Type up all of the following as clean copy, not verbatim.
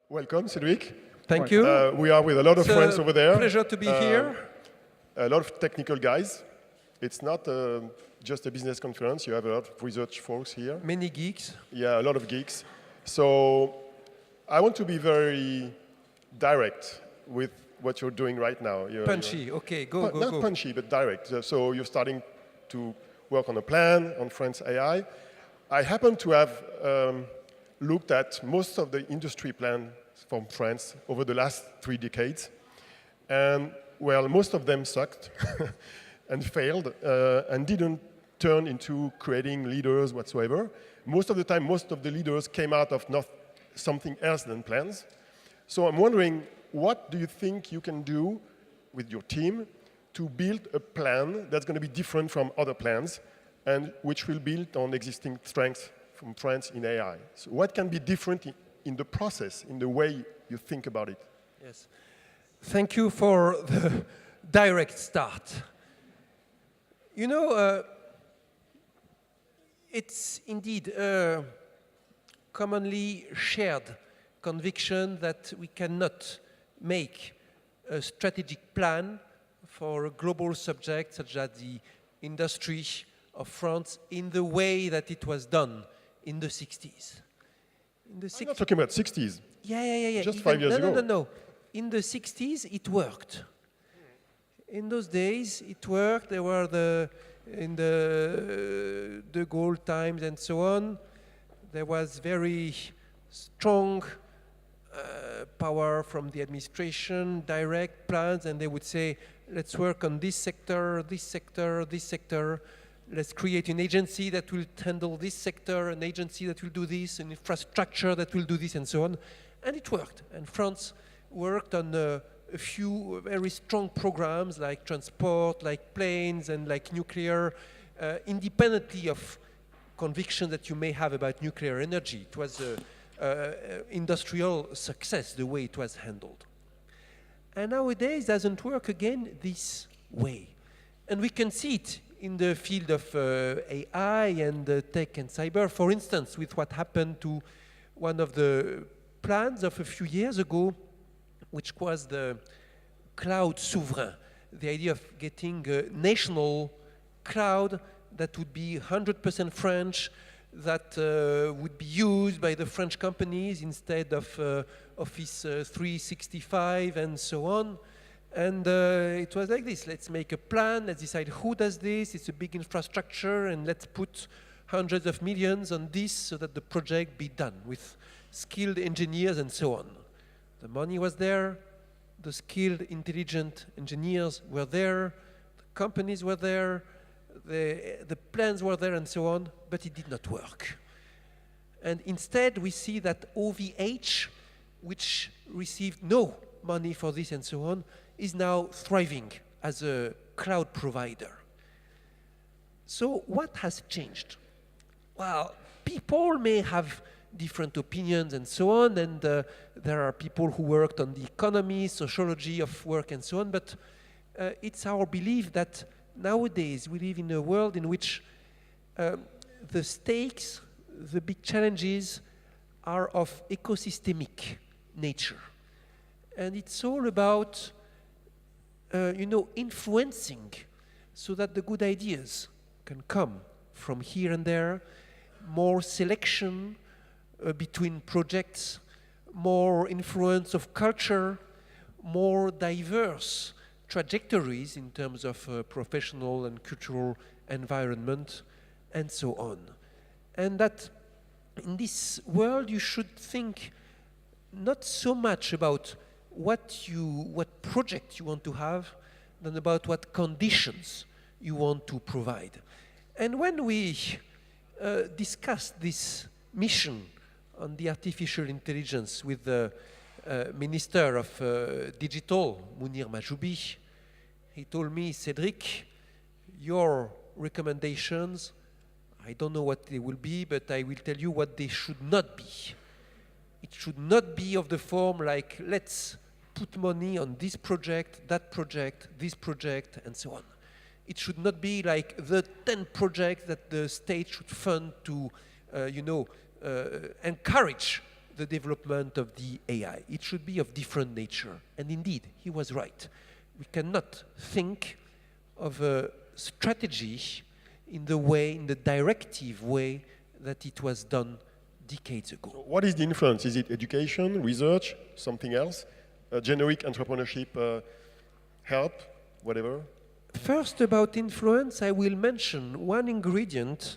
Welcome, Cédric. Thank you. We are with a lot of friends over there. Pleasure to be here. A lot of technical guys. It's not just a business conference. You have a lot of research folks here. Many geeks. Yeah, a lot of geeks. So I want to be very direct with what you're doing right now. Punchy. Okay, go. Not punchy, but direct. So you're starting to work on a plan on France AI. I happen to have looked at most of the industry plans from France over the last 3 decades. And, well, most of them sucked and failed and didn't turn into creating leaders whatsoever. Most of the time, most of the leaders came out of not something else than plans. So I'm wondering, what do you think you can do with your team to build a plan that's going to be different from other plans and which will build on existing strengths from France in AI? So what can be different in the process, in the way you think about it? Yes. Thank you for the direct start. You know, it's indeed a commonly shared conviction that we cannot make a strategic plan for a global subject such as the industry of France in the way that it was done in the 60s. I'm not talking about 60s. Yeah. Just 5 years ago. No. In the 60s, it worked. In those days, it worked. There were in the De Gaulle times and so on, there was very strong power from the administration, direct plans, and they would say, let's work on this sector, this sector, this sector. Let's create an agency that will handle this sector, an agency that will do this, an infrastructure that will do this, and so on. And it worked. And France worked on a few very strong programs like transport, like planes, and like nuclear, independently of conviction that you may have about nuclear energy. It was an industrial success, the way it was handled. And nowadays, it doesn't work again this way. And we can see it in the field of AI and tech and cyber, for instance, with what happened to one of the plans of a few years ago, which was the cloud sovereign, the idea of getting a national cloud that would be 100% French, that would be used by the French companies instead of Office 365 and so on. And it was like this: let's make a plan, let's decide who does this, it's a big infrastructure, and let's put hundreds of millions on this so that the project be done with skilled engineers and so on. The money was there, the skilled, intelligent engineers were there, the companies were there, the plans were there and so on, but it did not work. And instead we see that OVH, which received no money for this and so on, is now thriving as a cloud provider. So what has changed? Well, people may have different opinions and so on, and there are people who worked on the economy, sociology of work and so on, but it's our belief that nowadays we live in a world in which the stakes, the big challenges are of ecosystemic nature. And it's all about influencing so that the good ideas can come from here and there, more selection between projects, more influence of culture, more diverse trajectories in terms of professional and cultural environment, and so on. And that in this world you should think not so much about what project you want to have, than about what conditions you want to provide. And when we discussed this mission on the artificial intelligence with the Minister of Digital, Mounir Majoubi, he told me, Cédric, your recommendations, I don't know what they will be, but I will tell you what they should not be. It should not be of the form like, let's put money on this project, that project, this project, and so on. It should not be like the 10 projects that the state should fund to, encourage the development of the AI. It should be of different nature. And indeed, he was right. We cannot think of a strategy in the directive way that it was done decades ago. So what is the influence? Is it education, research, something else? Generic entrepreneurship, help, whatever? First, about influence, I will mention one ingredient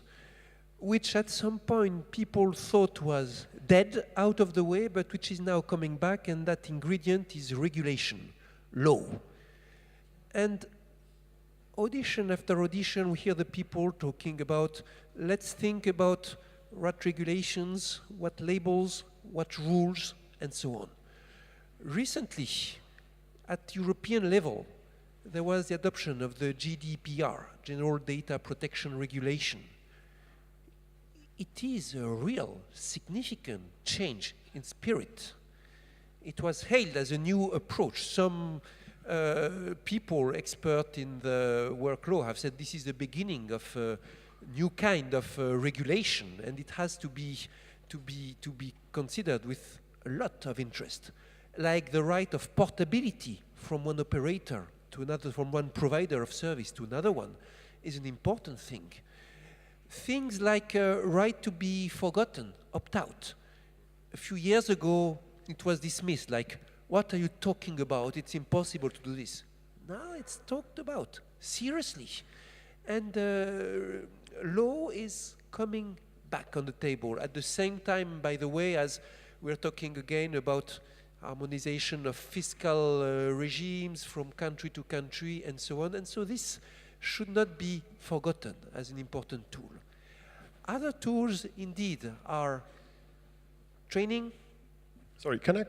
which at some point people thought was dead, out of the way, but which is now coming back, and that ingredient is regulation, law. And audition after audition, we hear the people talking about, let's think about what regulations, what labels, what rules, and so on. Recently, at European level, there was the adoption of the GDPR, General Data Protection Regulation. It is a real significant change in spirit. It was hailed as a new approach. Some people, expert in the work law, have said this is the beginning of a new kind of regulation, and it has to be considered with a lot of interest, like the right of portability from one operator to another, from one provider of service to another one, is an important thing. Things like right to be forgotten, opt out. A few years ago, it was dismissed, like, what are you talking about? It's impossible to do this. Now it's talked about, seriously. And law is coming back on the table. At the same time, by the way, as we're talking again about harmonization of fiscal regimes from country to country and so on. And so this should not be forgotten as an important tool. Other tools, indeed, are training. Sorry, can I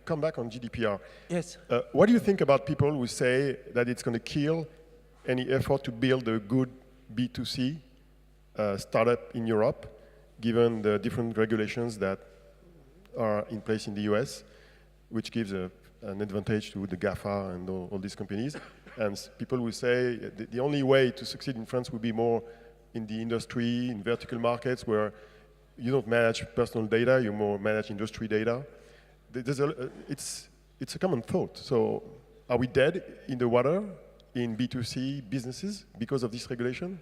come back on GDPR? Yes. What do you think about people who say that it's going to kill any effort to build a good B2C startup in Europe, given the different regulations that are in place in the US, which gives an advantage to the GAFA and all these companies? And people will say the only way to succeed in France would be more in the industry, in vertical markets, where you don't manage personal data, you more manage industry data. It's a common thought. So are we dead in the water in B2C businesses because of this regulation?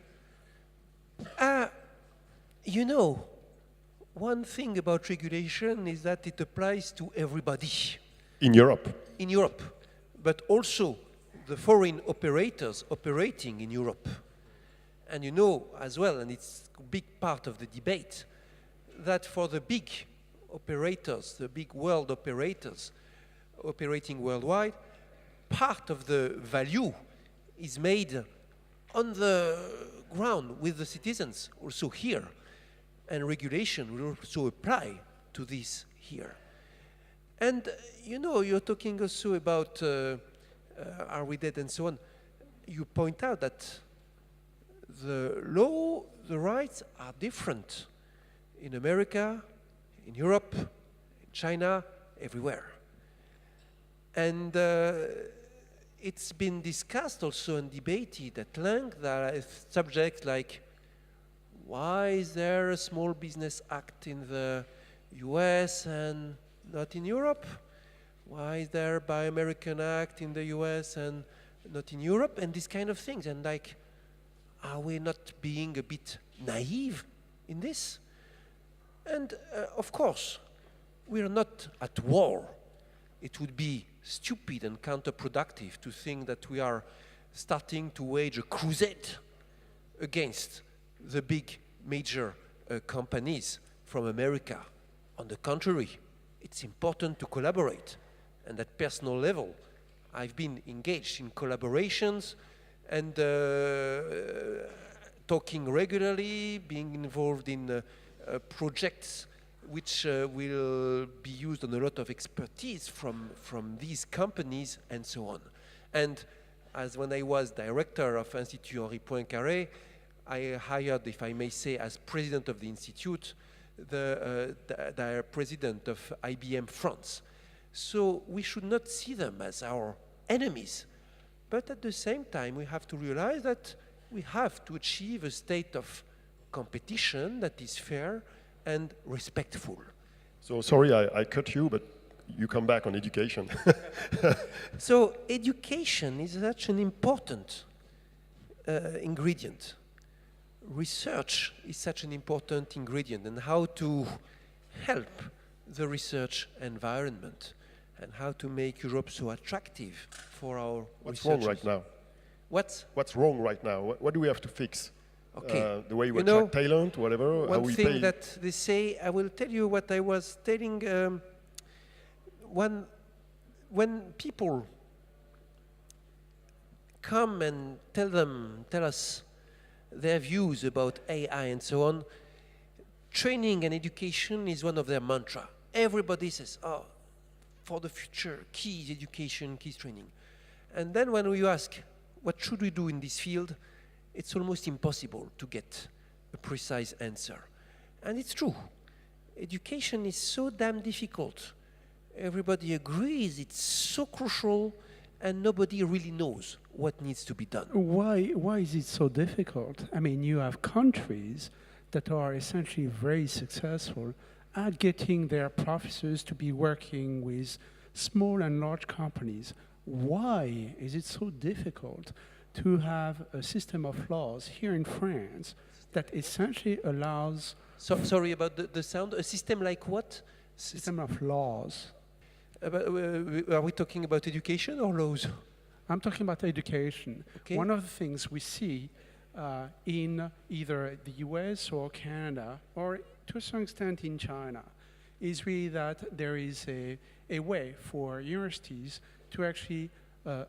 You know, one thing about regulation is that it applies to everybody. In Europe? In Europe, but also the foreign operators operating in Europe. And you know as well, and it's a big part of the debate, that for the big operators, the big world operators operating worldwide, part of the value is made on the ground with the citizens, also here. And regulation will also apply to this here. And you know, you're talking also about are we dead and so on. You point out that the law, the rights are different in America, in Europe, in China, everywhere. And it's been discussed also and debated at length. There are subjects like, why is there a Small Business Act in the US and not in Europe? Why is there a Buy American Act in the US and not in Europe? And these kind of things. And like, are we not being a bit naive in this? And of course, we are not at war. It would be stupid and counterproductive to think that we are starting to wage a crusade against the big major companies from America. On the contrary, it's important to collaborate. And at personal level, I've been engaged in collaborations and talking regularly, being involved in projects which will be used on a lot of expertise from these companies and so on. And as when I was director of Institut Henri Poincaré, I hired, if I may say, as president of the institute, the president of IBM France. So we should not see them as our enemies. But at the same time, we have to realize that we have to achieve a state of competition that is fair and respectful. So sorry, I cut you, but you come back on education. So education is such an important ingredient. Research is such an important ingredient, and how to help the research environment and how to make Europe so attractive for our What's researchers. wrong right now? What's wrong right now? What do we have to fix? Okay. The way we attract talent, whatever. How One we thing pay. that they say, I will tell you what I was telling. When people come and tell us their views about AI and so on, training and education is one of their mantra. Everybody says, oh, for the future, key is education, key is training. And then when we ask, what should we do in this field? It's almost impossible to get a precise answer. And it's true. Education is so damn difficult. Everybody agrees it's so crucial, and nobody really knows what needs to be done. Why is it so difficult? I mean, you have countries that are essentially very successful at getting their professors to be working with small and large companies. Why is it so difficult to have a system of laws here in France that essentially allows... Sorry about the sound. A system like what? System of laws. Are we talking about education or laws? I'm talking about education. Okay. One of the things we see in either the US or Canada, or to a certain extent in China, is really that there is a way for universities to actually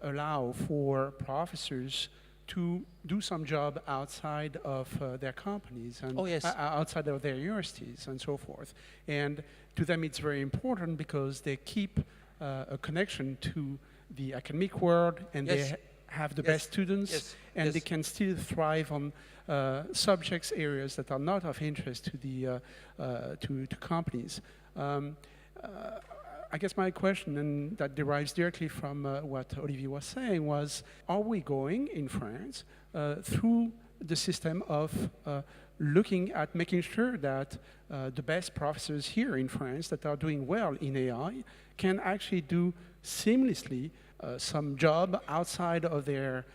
allow for professors to do some job outside of their companies and outside of their universities and so forth. And to them it's very important because they keep a connection to the academic world, and they have the best students, and they can still thrive on subjects areas that are not of interest to the to companies. I guess my question, and that derives directly from what Olivier was saying, was: are we going in France through the system of looking at making sure that the best professors here in France that are doing well in AI can actually do seamlessly some job outside of their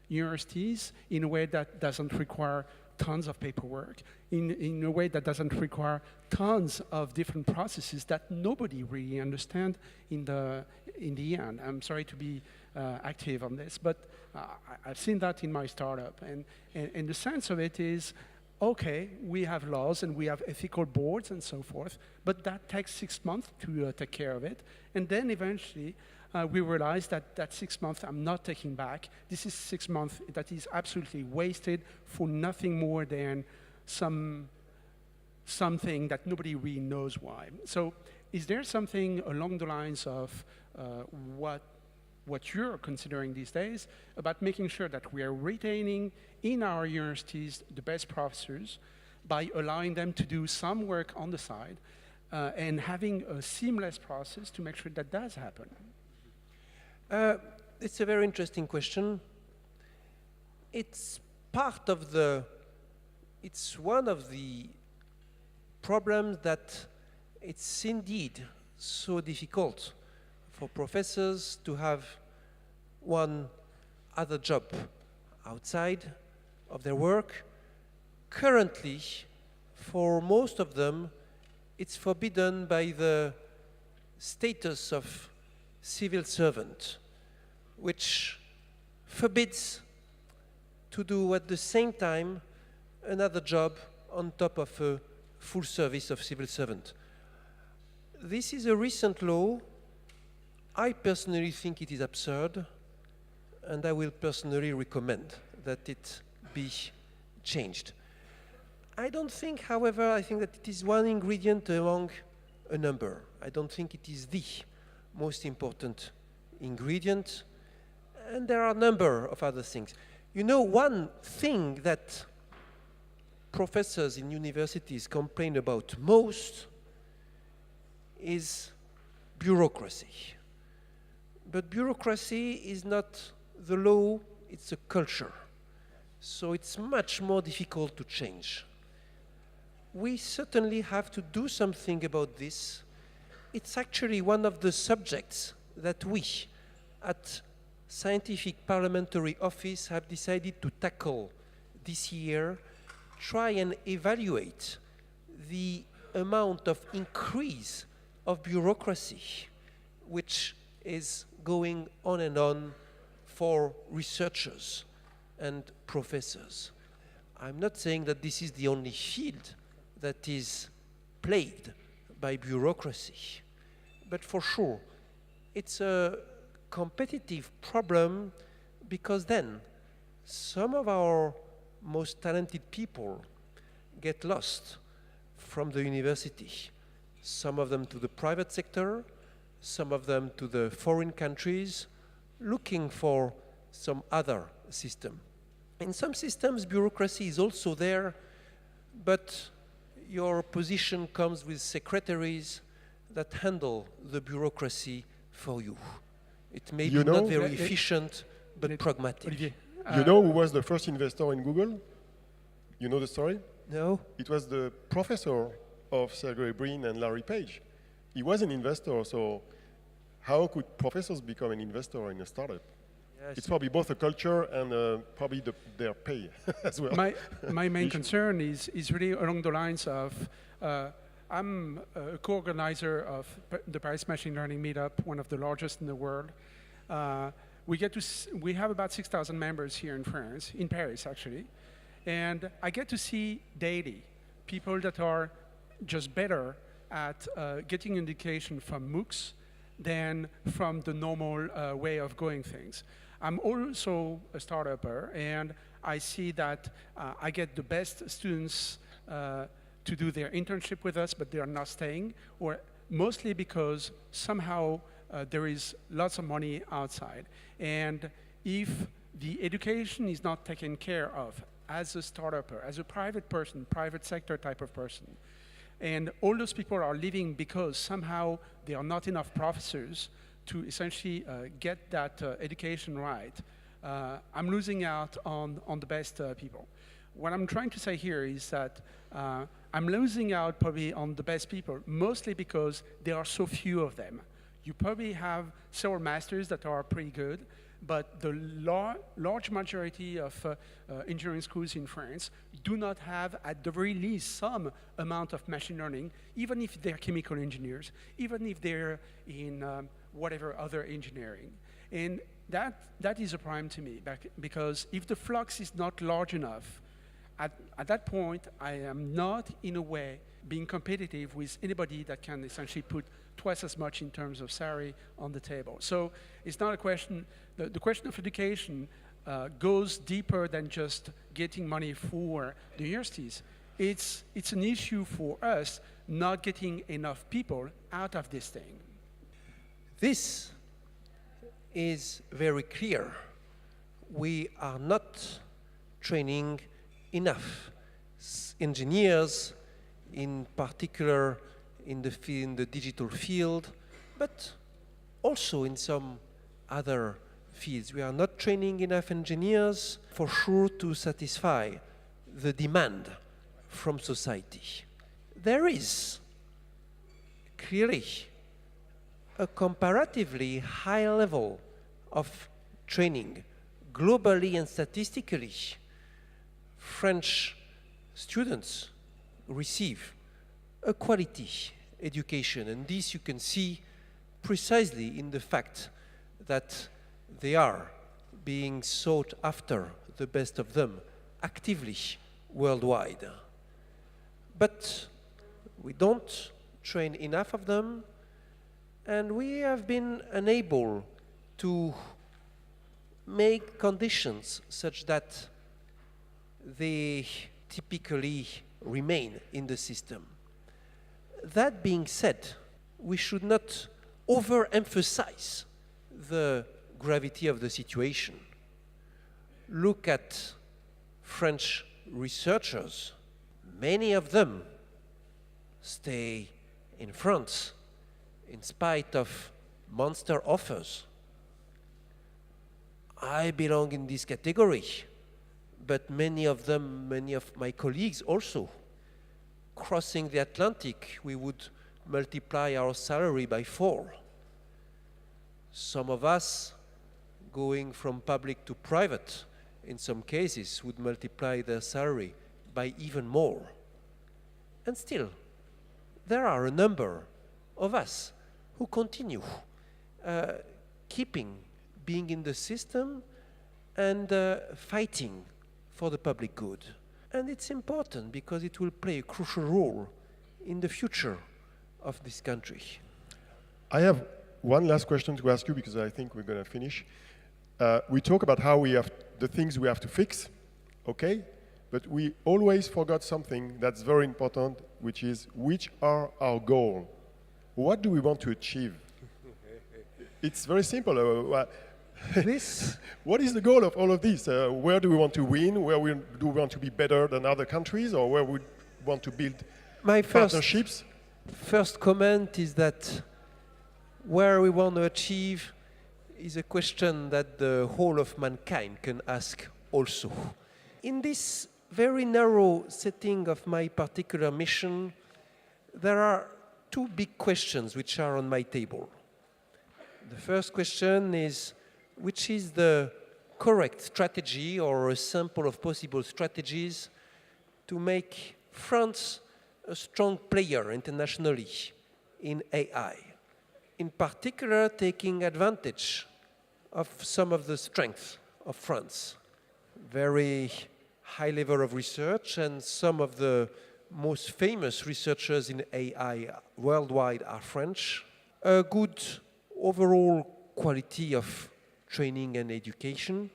universities in a way that doesn't require tons of paperwork, in a way that doesn't require tons of different processes that nobody really understands in the end. I'm sorry to be active on this, but I've seen that in my startup, and the sense of it is, okay, we have laws and we have ethical boards and so forth, but that takes 6 months to take care of it, and then eventually we realize that 6 months I'm not taking back. This is 6 months that is absolutely wasted for nothing more than something that nobody really knows why. So is there something along the lines of what you're considering these days about making sure that we are retaining in our universities the best professors by allowing them to do some work on the side and having a seamless process to make sure that does happen? It's a very interesting question. It's one of the problems that it's indeed so difficult for professors to have one other job outside of their work. Currently, for most of them, it's forbidden by the status of civil servant, which forbids to do at the same time another job on top of a full service of civil servant. This is a recent law. I personally think it is absurd, and I will personally recommend that it be changed. I don't think, however, I think that it is one ingredient among a number. I don't think it is the most important ingredient, and there are a number of other things. You know, one thing that professors in universities complain about most is bureaucracy. But bureaucracy is not the law, it's a culture. So it's much more difficult to change. we certainly have to do something about this. It's actually one of the subjects that we, at Scientific Parliamentary Office, have decided to tackle this year, try and evaluate the amount of increase of bureaucracy which is going on and on for researchers and professors. I'm not saying that this is the only field that is plagued by bureaucracy, but for sure it's a competitive problem, because then some of our most talented people get lost from the university, some of them to the private sector, some of them to the foreign countries, looking for some other system. In some systems, bureaucracy is also there, but your position comes with secretaries that handle the bureaucracy for you. It may be not very efficient, but pragmatic. Olivier, You know who was the first investor in Google? You know the story? No? It was the professor of Sergey Brin and Larry Page. He was an investor, so how could professors become an investor in a startup? Yes. It's probably both a culture and probably their pay as well. My main concern is really along the lines of, I'm a co-organizer of the Paris Machine Learning Meetup, one of the largest in the world. We have about 6,000 members here in France, in Paris actually, and I get to see daily people that are just better at getting indication from MOOCs than from the normal way of going things. I'm also a startupper, and I see that I get the best students to do their internship with us, but they are not staying, or mostly because somehow there is lots of money outside. And if the education is not taken care of as a startupper, as a private person, private sector type of person, and all those people are leaving because somehow there are not enough professors to essentially get that education right, I'm losing out on the best people. What I'm trying to say here is that I'm losing out probably on the best people, mostly because there are so few of them. You probably have several masters that are pretty good, but the large majority of engineering schools in France do not have, at the very least, some amount of machine learning, even if they're chemical engineers, even if they're in whatever other engineering. And that is a problem to me, because if the flux is not large enough, at that point, I am not, in a way, being competitive with anybody that can essentially put twice as much in terms of salary on the table. So it's not a question, the question of education goes deeper than just getting money for the universities. It's an issue for us not getting enough people out of this thing. This is very clear. We are not training enough engineers, in particular in the digital field, but also in some other fields. We are not training enough engineers, for sure, to satisfy the demand from society. There is clearly a comparatively high level of training globally and statistically. French students receive a quality education, and this you can see precisely in the fact that they are being sought after, the best of them, actively worldwide. But we don't train enough of them, and we have been unable to make conditions such that they typically remain in the system. That being said, we should not overemphasize the gravity of the situation. Look at French researchers. Many of them stay in France in spite of monster offers. I belong in this category, but many of my colleagues also. crossing the Atlantic, we would multiply our salary by 4. Some of us, going from public to private, in some cases, would multiply their salary by even more. And still, there are a number of us who continue being in the system and fighting for the public good. And it's important because it will play a crucial role in the future of this country. I have one last question to ask you because I think we're going to finish. We talk about how we have the things we have to fix, okay? But we always forgot something that's very important, which is which are our goals? What do we want to achieve? It's very simple. What is the goal of all of this? Where do we want to win? Do we want to be better than other countries, or where we want to build partnerships? First comment is that where we want to achieve is a question that the whole of mankind can ask also. In this very narrow setting of my particular mission, there are 2 big questions which are on my table. The first question is, which is the correct strategy or a sample of possible strategies to make France a strong player internationally in AI, in particular taking advantage of some of the strengths of France. Very high level of research, and some of the most famous researchers in AI worldwide are French. A good overall quality of training and education.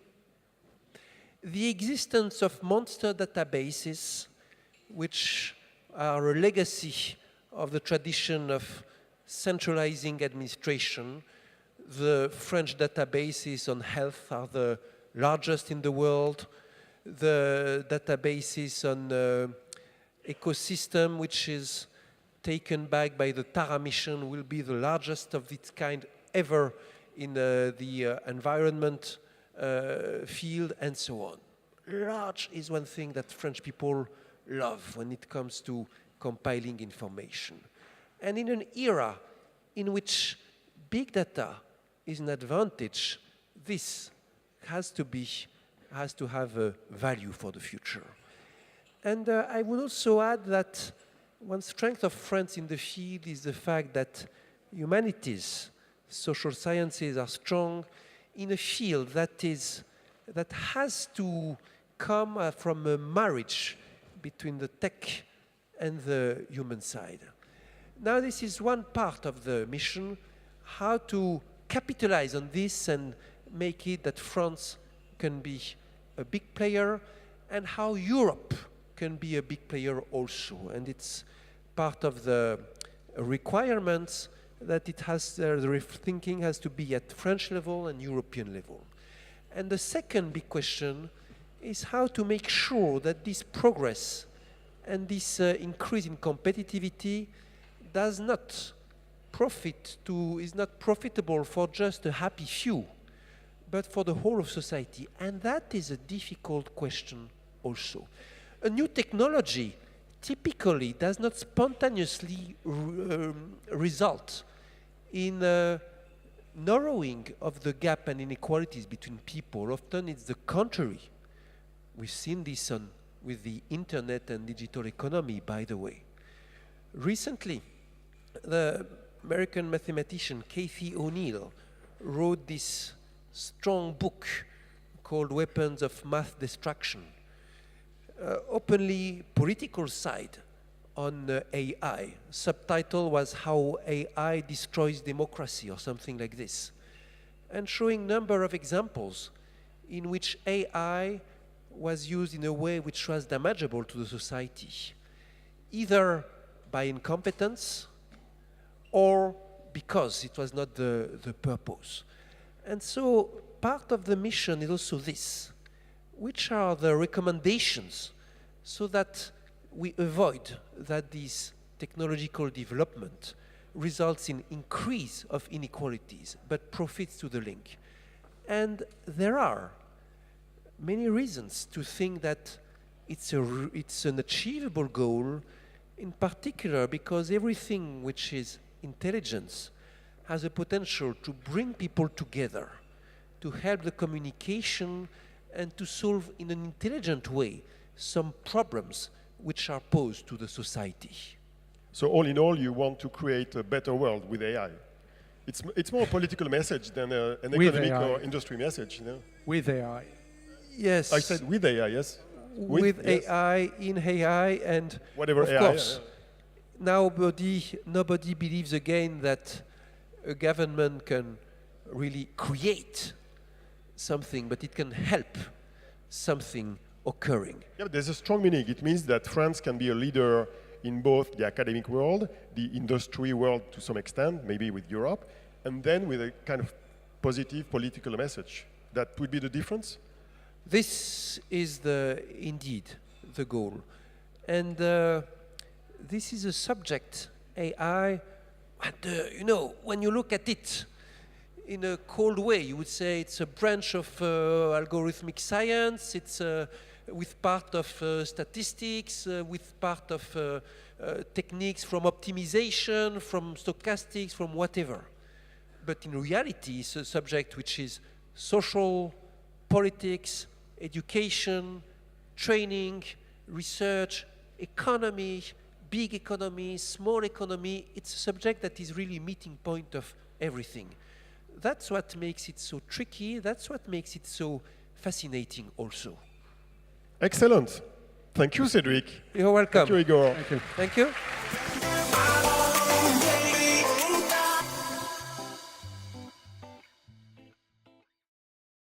The existence of monster databases, which are a legacy of the tradition of centralizing administration. The French databases on health are the largest in the world. The databases on ecosystem, which is taken back by the Tara mission, will be the largest of its kind ever in the environment field, and so on. Large is one thing that French people love when it comes to compiling information. And in an era in which big data is an advantage, this has to have a value for the future. And I would also add that one strength of France in the field is the fact that humanities, social sciences are strong in a field that has to come from a marriage between the tech and the human side. Now this is one part of the mission, how to capitalize on this and make it that France can be a big player, and how Europe can be a big player also. And it's part of the requirements that it has, the thinking has to be at French level and European level. And the second big question is how to make sure that this progress and this increase in competitivity is not profitable for just a happy few, but for the whole of society. And that is a difficult question also. A new technology typically does not spontaneously result in a narrowing of the gap and inequalities between people. Often it's the contrary. We've seen this with the internet and digital economy, by the way. Recently, the American mathematician Keith O'Neill wrote this strong book called Weapons of Math Destruction, openly political side on AI. Subtitle was How AI Destroys Democracy, or something like this, and showing number of examples in which AI was used in a way which was damageable to the society, either by incompetence or because it was not the purpose. And so part of the mission is also this. Which are the recommendations so that we avoid that this technological development results in increase of inequalities, but profits to the link? And there are many reasons to think that it's an achievable goal in particular because everything which is intelligence has a potential to bring people together, to help the communication and to solve in an intelligent way some problems which are posed to the society. So all in all, you want to create a better world with AI. It's more a political message than an With economic AI. or industry message. You know? With AI. Yes. I said with AI, yes. With yes. AI, in AI, and Whatever of AI, course, nobody believes again that a government can really create something, but it can help something occurring. Yeah, but there's a strong meaning. It means that France can be a leader in both the academic world, the industry world to some extent, maybe with Europe, and then with a kind of positive political message. That would be the difference? This is indeed the goal. And this is a subject, AI, and when you look at it in a cold way, you would say it's a branch of algorithmic science, it's with part of statistics, with part of techniques from optimization, from stochastics, from whatever. But in reality, it's a subject which is social, politics, education, training, research, economy, big economy, small economy. It's a subject that is really meeting point of everything. That's what makes it so tricky. That's what makes it so fascinating also. Excellent. Thank you, Cédric. You're welcome. Thank you, Igor. Thank you. Thank you.